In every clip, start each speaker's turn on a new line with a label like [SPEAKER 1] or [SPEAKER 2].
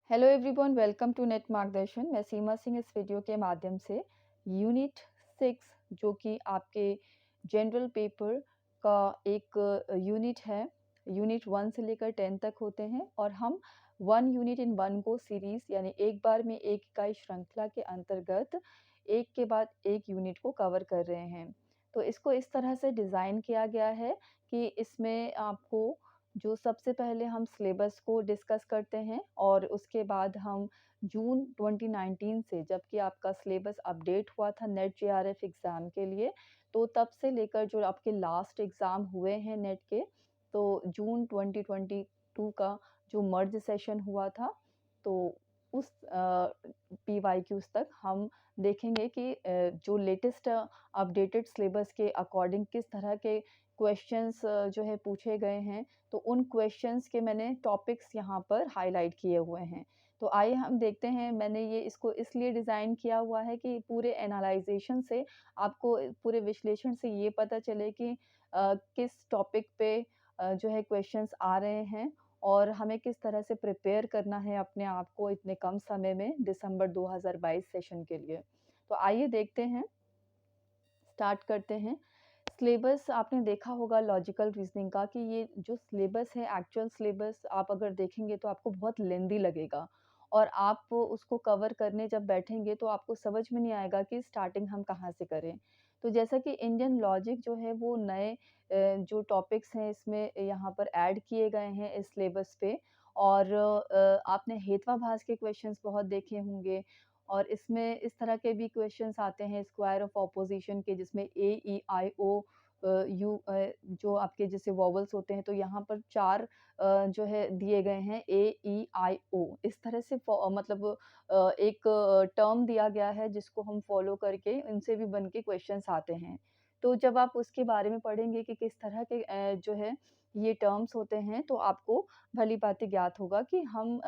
[SPEAKER 1] Hello everyone, welcome to net Margdarshan. मैं सीमा सिंह इस video के माध्यम से यूनिट 6 जो कि आपके जनरल पेपर का एक यूनिट है। यूनिट 1 से लेकर 10 तक होते हैं और हम 1 यूनिट इन 1 गो सीरीज़ यानी एक बार में एक इकाई श्रृंखला के अंतर्गत एक के बाद एक यूनिट को कवर कर रहे हैं। तो इसको इस तरह से डिज़ाइन किया गया है कि इसमें आपको जो सबसे पहले हम सिलेबस को डिस्कस करते हैं और उसके बाद हम जून 2019 से, जबकि आपका सिलेबस अपडेट हुआ था नेट जेआरएफ एग्ज़ाम के लिए, तो तब से लेकर जो आपके लास्ट एग्ज़ाम हुए हैं नेट के, तो जून 2022 का जो मर्ज सेशन हुआ था, तो उस पीवाईक्यूज़ तक हम देखेंगे कि जो लेटेस्ट अपडेटेड सिलेबस के अकॉर्डिंग किस तरह के क्वेश्चंस जो है पूछे गए हैं। तो उन क्वेश्चंस के मैंने टॉपिक्स यहाँ पर हाइलाइट किए हुए हैं। तो आइए हम देखते हैं, मैंने ये इसको इसलिए डिज़ाइन किया हुआ है कि पूरे एनालाइज़ेशन से आपको पूरे विश्लेषण से ये पता चले कि किस टॉपिक पे जो है क्वेश्चंस आ रहे हैं और हमें किस तरह से प्रिपेयर करना है अपने आप को इतने कम समय में दिसंबर 2022 सेशन के लिए। तो आइए देखते हैं, स्टार्ट करते हैं। सिलेबस आपने देखा होगा लॉजिकल रीजनिंग का कि ये जो सिलेबस है, एक्चुअल सिलेबस आप अगर देखेंगे तो आपको बहुत लेंदी लगेगा और आप उसको कवर करने जब बैठेंगे तो आपको समझ में नहीं आएगा कि स्टार्टिंग हम कहाँ से करें। तो जैसा कि इंडियन लॉजिक जो है वो नए जो टॉपिक्स हैं इसमें यहाँ पर ऐड किए गए हैं इस सिलेबस पे। और आपने हेत्वाभास के क्वेश्चंस बहुत देखे होंगे और इसमें इस तरह के भी क्वेश्चंस आते हैं स्क्वायर ऑफ ऑपोजिशन के, जिसमें ए ई आई ओ यू जो आपके जैसे वॉवल्स होते हैं, तो यहाँ पर 4 जो है दिए गए हैं ए ई आई ओ। इस तरह से मतलब एक टर्म दिया गया है जिसको हम फॉलो करके इनसे भी बन के क्वेश्चंस आते हैं। तो जब आप उसके बारे में पढ़ेंगे कि किस तरह के जो है ये टर्म्स होते हैं, तो आपको भली-भाँति ज्ञात होगा कि हम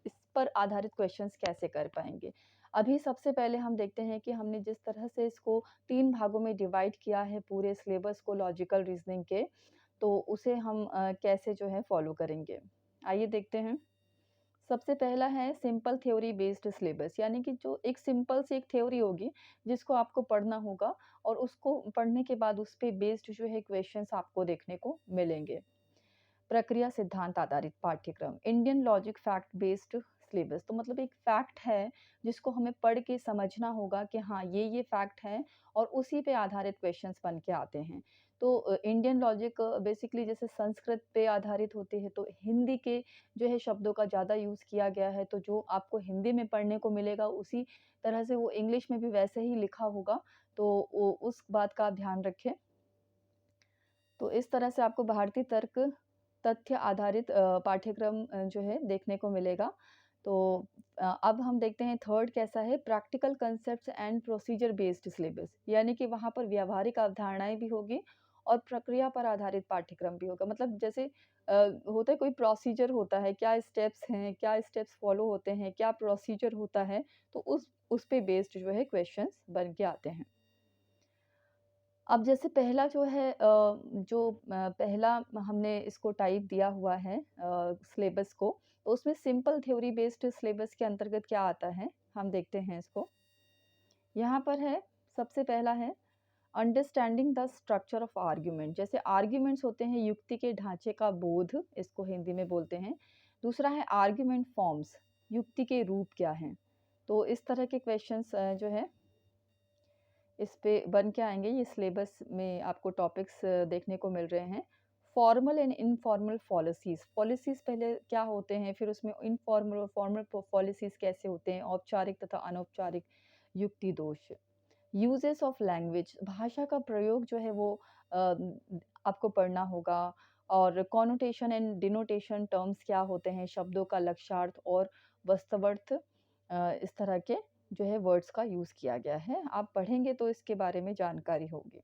[SPEAKER 1] इस पर आधारित क्वेश्चंस कैसे कर पाएँगे। अभी सबसे पहले हम देखते हैं कि हमने जिस तरह से इसको 3 भागों में डिवाइड किया है पूरे सिलेबस को लॉजिकल रीज़निंग के, तो उसे हम कैसे जो है फ़ॉलो करेंगे। आइए देखते हैं। सबसे पहला है सिंपल थ्योरी बेस्ड सिलेबस, यानी कि जो एक सिंपल सी एक थ्योरी होगी जिसको आपको पढ़ना होगा और उसको पढ़ने के बाद उस पे बेस्ड जो है क्वेश्चंस आपको देखने को मिलेंगे। प्रक्रिया सिद्धांत आधारित पाठ्यक्रम, Indian logic fact based syllabus, तो मतलब एक फैक्ट है जिसको हमें पढ़ के समझना होगा कि हाँ ये फैक्ट है और उसी पे आधारित क्वेश्चंस बन के आते हैं। तो इंडियन लॉजिक बेसिकली जैसे संस्कृत पे आधारित होती है, तो हिंदी के जो है शब्दों का ज़्यादा यूज़ किया गया है, तो जो आपको हिंदी में पढ़ने को मिलेगा उसी तरह से वो इंग्लिश में भी वैसे ही लिखा होगा, तो उस बात का आप ध्यान रखें। तो इस तरह से आपको भारतीय तर्क तथ्य आधारित पाठ्यक्रम जो है देखने को मिलेगा। तो अब हम देखते हैं थर्ड कैसा है, practical concepts and procedure based syllabus, यानी कि वहाँ पर व्यावहारिक अवधारणाएँ भी होगी और प्रक्रिया पर आधारित पाठ्यक्रम भी होगा। मतलब जैसे होता है कोई प्रोसीजर होता है, क्या स्टेप्स हैं, क्या स्टेप्स फॉलो होते हैं, क्या प्रोसीजर होता है, तो उस पे बेस्ड जो है क्वेश्चंस बन के आते हैं। अब जैसे पहला जो है पहला हमने इसको टाइप दिया हुआ है सिलेबस को, तो उसमें सिंपल थ्योरी बेस्ड सिलेबस के अंतर्गत क्या आता है, हम देखते हैं इसको। यहाँ पर है, सबसे पहला है understanding the structure of argument. जैसे आर्ग्यूमेंट्स होते हैं युक्ति के ढांचे का बोध, इसको हिंदी में बोलते हैं। दूसरा है आर्ग्यूमेंट फॉर्म्स, युक्ति के रूप क्या हैं। तो इस तरह के क्वेश्चंस जो है इस पे बन के आएँगे। ये सिलेबस में आपको टॉपिक्स देखने को मिल रहे हैं। Formal and informal policies, policies पहले क्या होते हैं, फिर उसमें इनफॉर्मल और फॉर्मल पॉलिसीज़ कैसे होते हैं, औपचारिक तथा अनौपचारिक युक्ति दोष। यूजेस ऑफ लैंग्वेज, भाषा का प्रयोग जो है वो आपको पढ़ना होगा और कॉनोटेशन एंड डिनोटेशन टर्म्स क्या होते हैं, शब्दों का लक्ष्यार्थ और वास्तवार्थ, इस तरह के जो है वर्ड्स का यूज़ किया गया है। आप पढ़ेंगे तो इसके बारे में जानकारी होगी।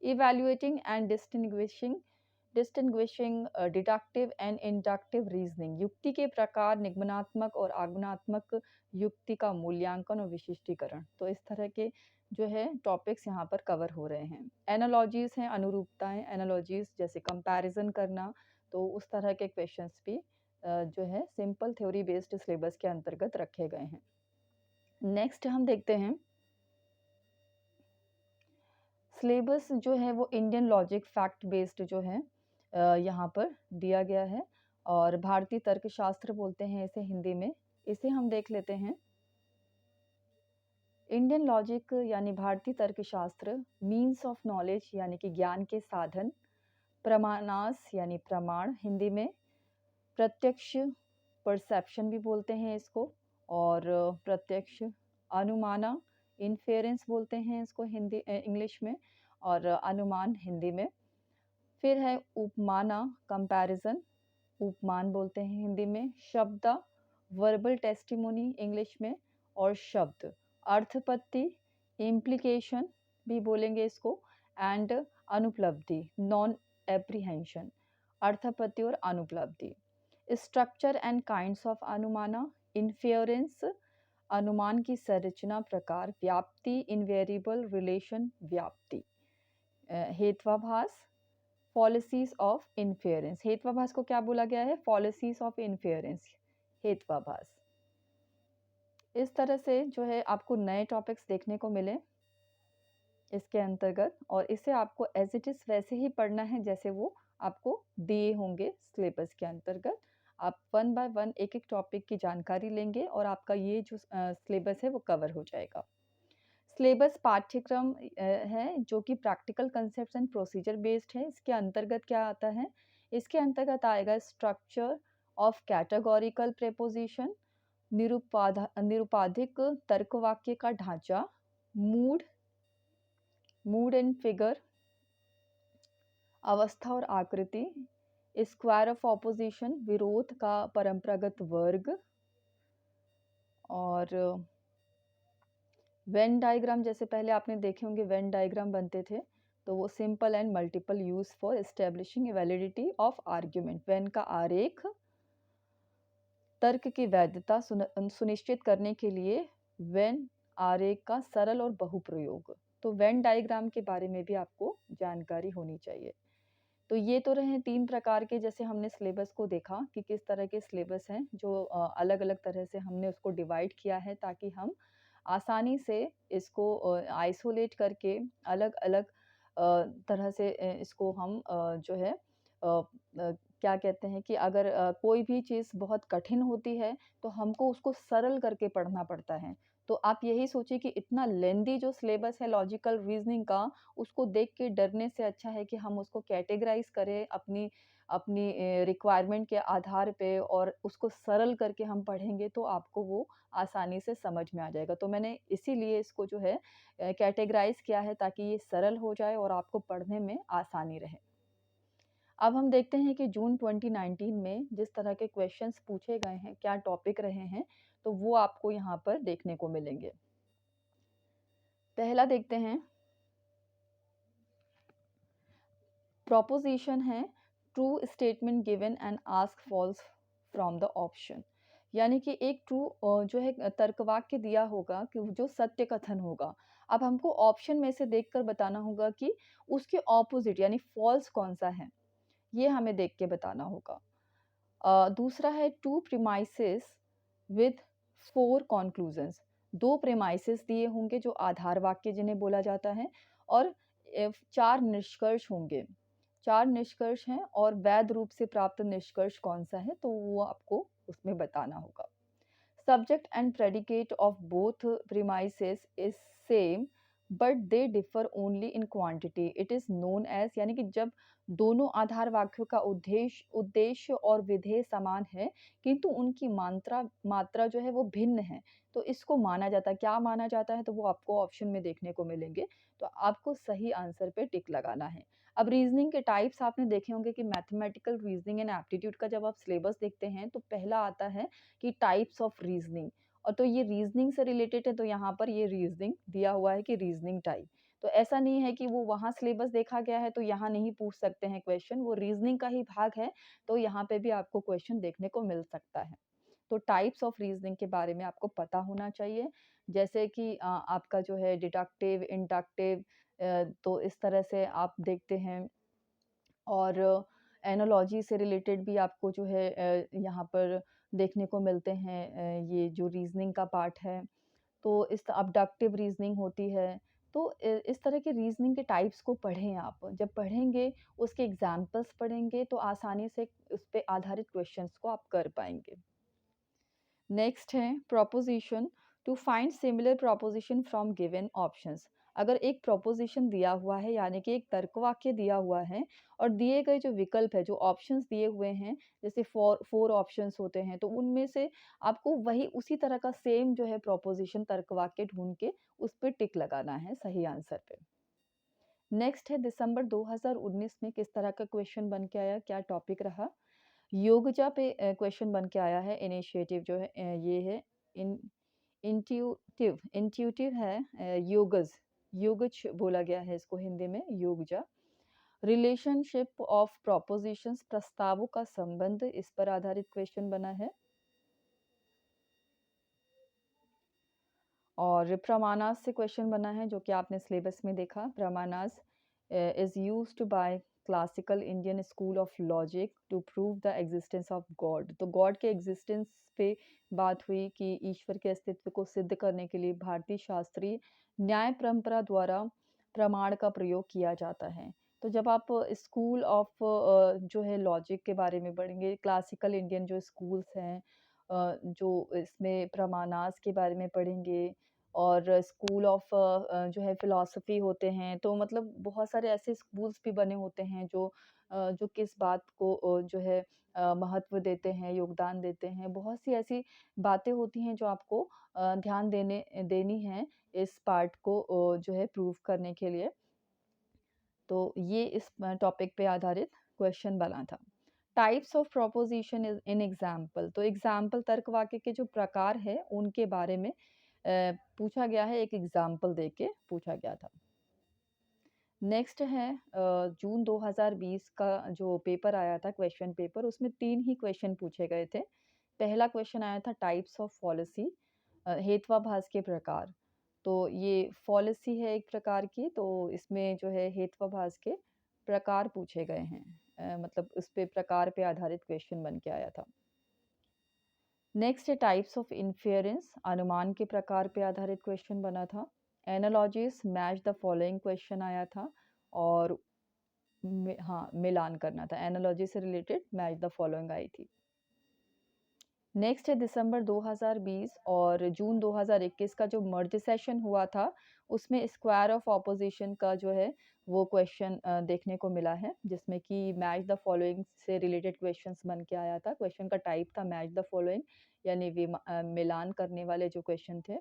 [SPEAKER 1] Evaluating and distinguishing deductive and inductive reasoning, युक्ति के प्रकार, निगमनात्मक और आगमनात्मक युक्ति का मूल्यांकन और विशिष्टीकरण। तो इस तरह के जो है टॉपिक्स यहाँ पर कवर हो रहे हैं। एनालॉजीज़ हैं, अनुरूपताएँ, एनालॉजीज़ जैसे कंपैरिज़न करना, तो उस तरह के क्वेश्चंस भी जो है सिंपल थ्योरी बेस्ड सिलेबस के अंतर्गत रखे गए हैं। नेक्स्ट हम देखते हैं सिलेबस जो है वो इंडियन लॉजिक फैक्ट बेस्ड जो है यहाँ पर दिया गया है और भारतीय तर्कशास्त्र बोलते हैं इसे हिंदी में। इसे हम देख लेते हैं। इंडियन लॉजिक यानी भारतीय तर्कशास्त्र, मीन्स ऑफ नॉलेज यानी कि ज्ञान के साधन, प्रमाणास यानी प्रमाण हिंदी में, प्रत्यक्ष परसेप्शन भी बोलते हैं इसको, और प्रत्यक्ष अनुमाना इन्फेरेंस बोलते हैं इसको हिंदी इंग्लिश में, और अनुमान हिंदी में। फिर है उपमाना कंपैरिजन, उपमान बोलते हैं हिंदी में, शब्द वर्बल टेस्टिमोनी इंग्लिश में, और शब्द अर्थपत्ति इम्प्लीकेशन भी बोलेंगे इसको, एंड अनुपलब्धि नॉन एप्रीहेंशन, अर्थपत्ति और अनुपलब्धि। Structure and kinds of anumana, inference अनुमान की संरचना प्रकार, व्याप्ति इनवेरिएबल रिलेशन व्याप्ति, हेत्वाभास पॉलिसीज ऑफ इन्फेरेंस, हेत्वाभास को क्या बोला गया है, पॉलिसीज ऑफ इन्फेरेंस, हेत्वाभास। इस तरह से जो है आपको नए टॉपिक्स देखने को मिले इसके अंतर्गत, और इसे आपको एज इट इज वैसे ही पढ़ना है जैसे वो आपको दिए होंगे सिलेबस के अंतर्गत। आप वन बाय वन एक एक टॉपिक की जानकारी लेंगे और आपका ये जो सिलेबस है वो कवर हो जाएगा। सिलेबस पाठ्यक्रम है जो कि practical concepts and procedure based है। इसके अंतर्गत क्या आता है, इसके अंतर्गत आएगा स्ट्रक्चर ऑफ कैटेगोरिकल प्रेपोजिशन, निरुपाधिक तर्कवाक्य का ढांचा, मूड एंड फिगर, अवस्था और आकृति, स्क्वायर ऑफ ऑपोजिशन विरोध का परंपरागत वर्ग, और वेन डायग्राम जैसे पहले आपने देखे होंगे वेन डायग्राम बनते थे, तो वो simple and multiple use for establishing validity of argument. When का आरेख तर्क की वैधता सुनिश्चित करने के लिए वेन आरेख का सरल और बहुप्रयोग। तो वेन डायग्राम के बारे में भी आपको जानकारी होनी चाहिए। तो ये तो रहे 3 प्रकार के, जैसे हमने सिलेबस को देखा कि किस तरह के सिलेबस हैं जो अलग अलग तरह से हमने उसको डिवाइड किया है ताकि हम आसानी से इसको आइसोलेट करके अलग अलग तरह से इसको हम जो है क्या कहते हैं कि अगर कोई भी चीज़ बहुत कठिन होती है तो हमको उसको सरल करके पढ़ना पड़ता है। तो आप यही सोचिए कि इतना लेंदी जो सिलेबस है लॉजिकल रीजनिंग का, उसको देख के डरने से अच्छा है कि हम उसको कैटेगराइज करें अपनी अपनी रिक्वायरमेंट के आधार पे, और उसको सरल करके हम पढ़ेंगे तो आपको वो आसानी से समझ में आ जाएगा। तो मैंने इसीलिए इसको जो है कैटेगराइज किया है ताकि ये सरल हो जाए और आपको पढ़ने में आसानी रहे। अब हम देखते हैं कि जून 2019 में जिस तरह के क्वेश्चंस पूछे गए हैं, क्या टॉपिक रहे हैं, तो वो आपको यहाँ पर देखने को मिलेंगे। पहला देखते हैं, प्रोपोजिशन है true statement given and ask falls from the option, यानी कि एक ट्रू जो है तर्कवाक्य दिया होगा कि जो सत्य कथन होगा। अब हमको ऑप्शन में से देखकर बताना होगा कि उसके ऑपोजिट यानी फॉल्स कौन सा है, ये हमें देख के बताना होगा। दूसरा है to premises with 4 conclusions, 2 premises दिए होंगे जो आधार वाक्य जिन्हें बोला जाता है, और 4 निष्कर्ष होंगे। 4 निष्कर्ष हैं और वैध रूप से प्राप्त निष्कर्ष कौन सा है तो वो आपको उसमें बताना होगा। Subject and predicate of both premises is same but they differ only in quantity. It is known as, यानी कि जब दोनों आधार वाक्यों का उद्देश्य और विधेय समान है किंतु उनकी मात्रा जो है वो भिन्न है, तो इसको माना जाता है। क्या माना जाता है तो वो आपको ऑप्शन में देखने को मिलेंगे। तो आपको सही आंसर पे टिक लगाना है। अब रीजनिंग के टाइप्स आपने देखे होंगे कि मैथमेटिकल रीजनिंग एंड एप्टीट्यूड का जब आप सिलेबस देखते हैं तो पहला आता है कि टाइप्स ऑफ रीजनिंग, और तो ये रीजनिंग से रिलेटेड है तो यहाँ पर ये रीजनिंग दिया हुआ है कि रीजनिंग टाइप। तो ऐसा नहीं है कि वो वहाँ सिलेबस देखा गया है तो यहाँ नहीं पूछ सकते हैं क्वेश्चन, वो रीजनिंग का ही भाग है तो यहाँ पे भी आपको क्वेश्चन देखने को मिल सकता है। तो टाइप्स ऑफ रीजनिंग के बारे में आपको पता होना चाहिए, जैसे कि आपका जो है डिडक्टिव, इंडक्टिव, तो इस तरह से आप देखते हैं, और एनालॉजी से रिलेटेड भी आपको जो है यहाँ पर देखने को मिलते हैं, ये जो रीज़निंग का पार्ट है। तो इस अबडक्टिव रीज़निंग होती है। तो इस तरह के रीज़निंग के टाइप्स को पढ़ें आप। जब पढ़ेंगे, उसके एग्ज़ाम्पल्स पढ़ेंगे तो आसानी से उस पे आधारित क्वेश्चंस को आप कर पाएँगे। नेक्स्ट है proposition, to find similar proposition from given options. अगर एक प्रोपोज़िशन दिया हुआ है, यानी कि एक तर्क वाक्य दिया हुआ है और दिए गए जो विकल्प है, जो ऑप्शंस दिए हुए हैं, जैसे 4 ऑप्शंस होते हैं, तो उनमें से आपको वही उसी तरह का सेम जो है प्रोपोज़िशन तर्क वाक्य ढूँढ के उस पे टिक लगाना है सही आंसर पे। नेक्स्ट है दिसंबर 2019 में किस तरह का क्वेश्चन बन के आया, क्या टॉपिक रहा? योगजा पे क्वेश्चन बन के आया है। इनिशिएटिव जो है ये है इन इंट्यूटिव है, योगज योगज बोला गया है इसको हिंदी में, योगजा। रिलेशनशिप ऑफ प्रोपोजिशंस, प्रस्तावों का संबंध, इस पर आधारित क्वेश्चन बना है। और प्रमाणास से क्वेश्चन बना है, जो कि आपने सिलेबस में देखा। Pramanas is used by classical Indian school of logic to prove the existence of God. तो गॉड के एग्जिस्टेंस पे बात हुई कि ईश्वर के अस्तित्व को सिद्ध करने के लिए भारतीय शास्त्रीय न्याय परंपरा द्वारा प्रमाण का प्रयोग किया जाता है। तो जब आप स्कूल ऑफ जो है लॉजिक के बारे में पढ़ेंगे, क्लासिकल इंडियन जो स्कूल्स हैं, जो इसमें प्रमाणास के बारे में पढ़ेंगे और स्कूल ऑफ जो है फ़िलॉसफ़ी होते हैं, तो मतलब बहुत सारे ऐसे स्कूल्स भी बने होते हैं जो किस बात को जो है महत्व देते हैं, योगदान देते हैं। बहुत सी ऐसी बातें होती हैं जो आपको ध्यान देनी है इस पार्ट को जो है प्रूव करने के लिए। तो ये इस टॉपिक पे आधारित क्वेश्चन बना था। Types of proposition is in example, तो एग्ज़ाम्पल तर्क वाक्य के जो प्रकार है उनके बारे में पूछा गया है, एक एग्ज़ाम्पल दे के पूछा गया था। नेक्स्ट है जून 2020 का जो पेपर आया था, क्वेश्चन पेपर, उसमें 3 ही क्वेश्चन पूछे गए थे। पहला क्वेश्चन आया था टाइप्स ऑफ फॉलिसी, हेत्वाभास के प्रकार। तो ये फॉलिसी है एक प्रकार की, तो इसमें जो है हेत्वाभास के प्रकार पूछे गए हैं। मतलब उस पे प्रकार पे आधारित क्वेश्चन बन के आया था। नेक्स्ट है टाइप्स ऑफ इन्फेरेंस, अनुमान के प्रकार पे आधारित क्वेश्चन बना था। Analogies match the following question आया था। और हाँ, मिलान करना था, एनालॉजी से related match the following I थी। नेक्स्ट है दिसंबर 2020 और जून 2021 का जो मर्ज सेशन हुआ था, उसमें स्क्वायर ऑफ ऑपोजिशन का जो है वो क्वेश्चन देखने को मिला है, जिसमें कि मैच द फॉलोइंग से रिलेटेड क्वेश्चंस बन के आया था। क्वेश्चन का टाइप था मैच द फॉलोइंग, यानी मिलान करने वाले जो क्वेश्चन थे।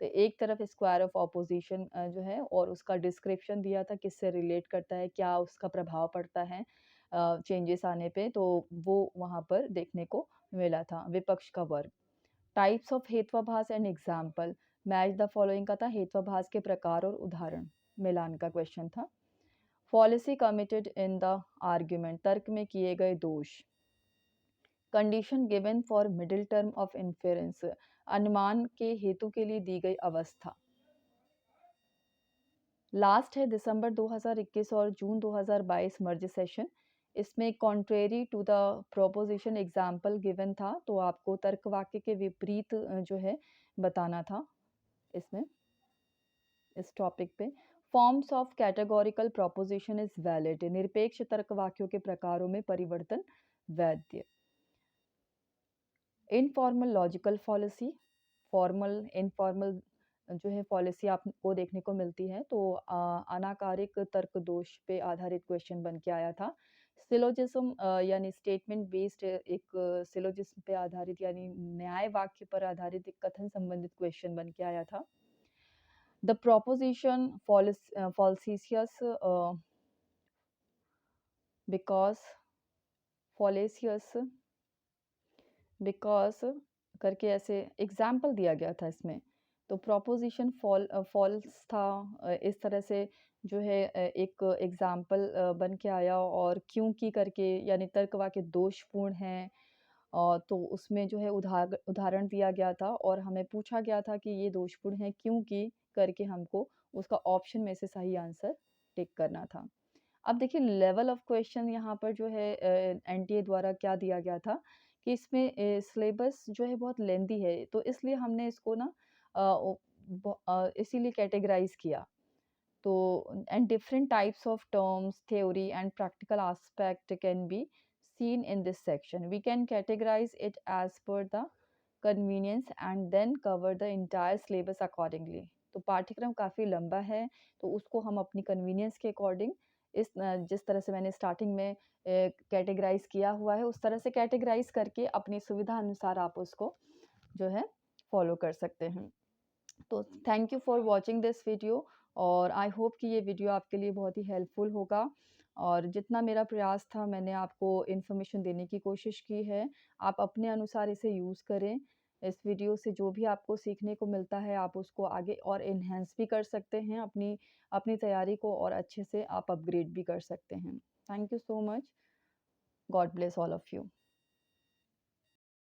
[SPEAKER 1] तो एक तरफ स्क्वायर ऑफ ऑपोजिशन जो है और उसका डिस्क्रिप्शन दिया था, किससे रिलेट करता है, क्या उसका प्रभाव पड़ता है चेंजेस आने पे, तो वो वहाँ पर देखने को मिला था। विपक्ष का वर्ग। टाइप्स ऑफ हेत्वाभास and example, match the following का था, हेत्वाभास के प्रकार और उदाहरण, मिलान का क्वेश्चन था। Policy committed in the argument, तर्क में किए गए दोष। Condition given for middle term of inference, अनुमान के हेतु के लिए दी गई अवस्था। लास्ट है दिसंबर 2021 और जून 2022 मर्ज सेशन। इसमें contrary to the proposition example given था, तो आपको तर्क वाक्य के विपरीत जो है बताना था इसमें, इस टॉपिक पे। Forms of categorical proposition is valid, निरपेक्ष तर्क वाक्यों के प्रकारों में परिवर्तन वैध। Informal logical policy, formal informal जो है पॉलिसी आपको देखने को मिलती है, तो अनाकारिक तर्क दोष पे आधारित क्वेश्चन बन के आया था। सिलोजिज्म यानी स्टेटमेंट बेस्ड एक सिलोजिज्म पे आधारित यानी न्याय वाक्य पर आधारित एक कथन संबंधित क्वेश्चन बन के आया था। द प्रोपोजिशन फॉल्सियस बिकॉज फॉलेसियस बिकॉज करके ऐसे एग्जाम्पल दिया गया था इसमें। तो प्रोपोजिशन फॉल्स था, इस तरह से जो है एक एग्जाम्पल बन के आया, और क्योंकि करके यानी तर्क वाक्य दोषपूर्ण है। तो उसमें जो है उदाहरण दिया गया था और हमें पूछा गया था कि ये दोषपूर्ण है क्योंकि करके हमको उसका ऑप्शन में से सही आंसर टिक करना था। अब देखिए लेवल ऑफ क्वेश्चन यहाँ पर जो है एनटीए द्वारा क्या दिया गया था कि इसमें सिलेबस जो है बहुत लेंदी है, तो इसलिए हमने इसको ना इसीलिए कैटेगराइज किया। तो and different types of terms, theory and practical aspect can be seen in this section. We can categorize it as per the convenience and then cover the entire syllabus accordingly. तो पाठ्यक्रम काफ़ी लंबा है, तो उसको हम अपनी कन्वीनियंस के अकॉर्डिंग जिस तरह से मैंने स्टार्टिंग में कैटेगराइज किया हुआ है, उस तरह से कैटेगराइज करके अपनी सुविधा अनुसार आप उसको जो है फॉलो कर सकते हैं। तो thank you for watching this video और आई होप कि ये वीडियो आपके लिए बहुत ही हेल्पफुल होगा और जितना मेरा प्रयास था मैंने आपको इन्फॉर्मेशन देने की कोशिश की है। आप अपने अनुसार इसे यूज़ करें। इस वीडियो से जो भी आपको सीखने को मिलता है आप उसको आगे और एनहांस भी कर सकते हैं, अपनी अपनी तैयारी को और अच्छे से आप अपग्रेड भी कर सकते हैं। Thank you so much. God bless all of you.